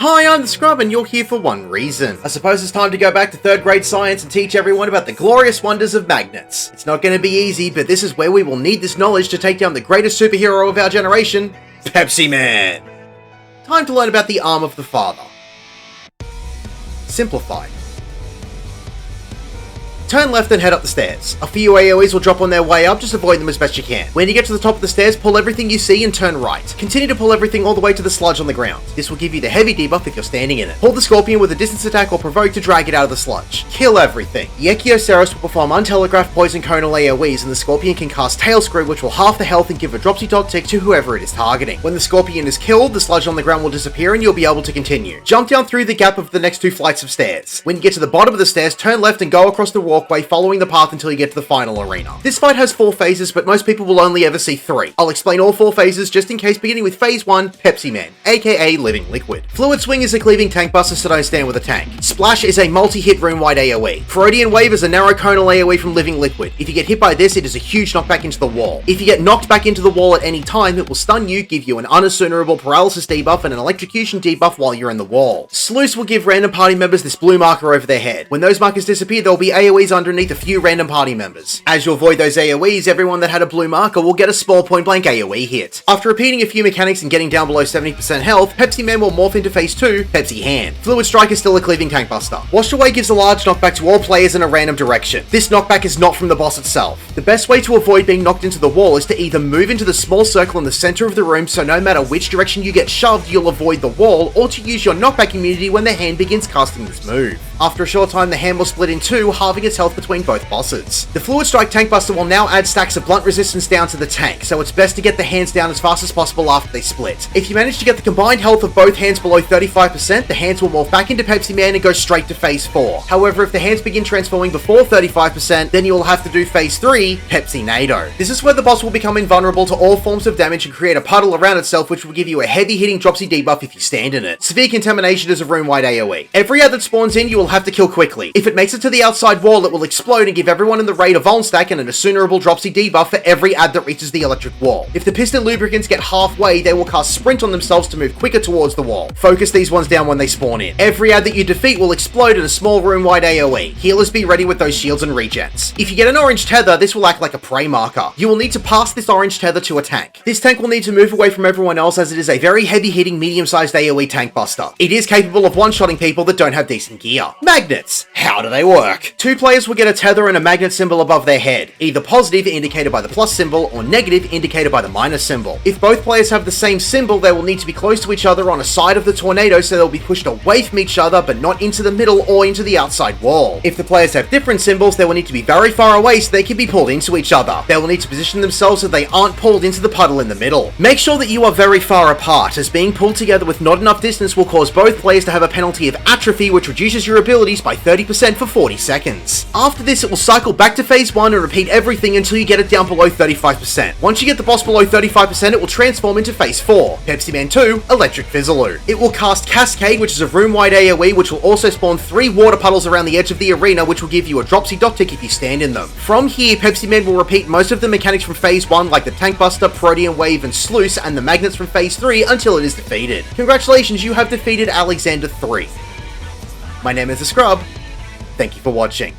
Hi, I'm the Scrub and you're here for one reason. I suppose it's time to go back to 3rd grade science and teach everyone about the glorious wonders of magnets. It's not going to be easy, but this is where we will need this knowledge to take down the greatest superhero of our generation, Pepsi Man. Time to learn about the arm of the father. Simplified. Turn left and head up the stairs. A few AoEs will drop on their way up, just avoid them as best you can. When you get to the top of the stairs, pull everything you see and turn right. Continue to pull everything all the way to the sludge on the ground. This will give you the heavy debuff if you're standing in it. Pull the Scorpion with a distance attack or provoke to drag it out of the sludge. Kill everything. The Echioceros will perform untelegraphed poison conal AoEs and the Scorpion can cast Tail Screw, which will half the health and give a dropsy dot tick to whoever it is targeting. When the Scorpion is killed, the sludge on the ground will disappear and you'll be able to continue. Jump down through the gap of the next 2 flights of stairs. When you get to the bottom of the stairs, turn left and go across the walkway following the path until you get to the final arena. This fight has 4 phases, but most people will only ever see 3. I'll explain all 4 phases just in case, beginning with phase 1, Pepsi Man, aka Living Liquid. Fluid Swing is a cleaving tank buster, so don't stand with a tank. Splash is a multi-hit room-wide AoE. Freudian Wave is a narrow conal AoE from Living Liquid. If you get hit by this, it is a huge knockback into the wall. If you get knocked back into the wall at any time, it will stun you, give you an unassumable paralysis debuff and an electrocution debuff while you're in the wall. Sluice will give random party members this blue marker over their head. When those markers disappear, there will be AoEs underneath a few random party members. As you avoid those AoEs, everyone that had a blue marker will get a small point blank AoE hit. After repeating a few mechanics and getting down below 70% health, Pepsi Man will morph into phase 2, Pepsi Hand. Fluid Strike is still a cleaving tank buster. Wash Away gives a large knockback to all players in a random direction. This knockback is not from the boss itself. The best way to avoid being knocked into the wall is to either move into the small circle in the center of the room so no matter which direction you get shoved, you'll avoid the wall, or to use your knockback immunity when the hand begins casting this move. After a short time, the hand will split in 2, halving its health between both bosses. The Fluid Strike tank buster will now add stacks of blunt resistance down to the tank, so it's best to get the hands down as fast as possible after they split. If you manage to get the combined health of both hands below 35%, the hands will morph back into Pepsi Man and go straight to phase 4. However, if the hands begin transforming before 35%, then you will have to do phase 3, Pepsi Nado. This is where the boss will become invulnerable to all forms of damage and create a puddle around itself, which will give you a heavy hitting dropsy debuff if you stand in it. Severe Contamination is a room-wide AoE. Every ad that spawns in, you will have to kill quickly. If it makes it to the outside wall, it will explode and give everyone in the raid a vuln stack and an assumerable dropsy debuff for every ad that reaches the electric wall. If the piston lubricants get halfway, they will cast sprint on themselves to move quicker towards the wall. Focus these ones down when they spawn in. Every ad that you defeat will explode in a small room-wide AoE. Healers be ready with those shields and regens. If you get an orange tether, this will act like a prey marker. You will need to pass this orange tether to a tank. This tank will need to move away from everyone else as it is a very heavy-hitting, medium-sized AoE tank buster. It is capable of one-shotting people that don't have decent gear. Magnets! How do they work? 2 players will get a tether and a magnet symbol above their head, either positive indicated by the plus symbol or negative indicated by the minus symbol. If both players have the same symbol, they will need to be close to each other on a side of the tornado so they'll be pushed away from each other but not into the middle or into the outside wall. If the players have different symbols, they will need to be very far away so they can be pulled into each other. They will need to position themselves so they aren't pulled into the puddle in the middle. Make sure that you are very far apart, as being pulled together with not enough distance will cause both players to have a penalty of atrophy, which reduces your abilities by 30% for 40 seconds. After this, it will cycle back to phase 1 and repeat everything until you get it down below 35%. Once you get the boss below 35%, it will transform into phase 4, Pepsi Man 2, Electric Fizzaloo. It will cast Cascade, which is a room-wide AoE, which will also spawn 3 water puddles around the edge of the arena, which will give you a dropsy dot tick if you stand in them. From here, Pepsi Man will repeat most of the mechanics from phase 1, like the tank buster, Protean Wave, and Sluice, and the magnets from phase 3 until it is defeated. Congratulations, you have defeated Alexander 3. My name is The Scrub. Thank you for watching.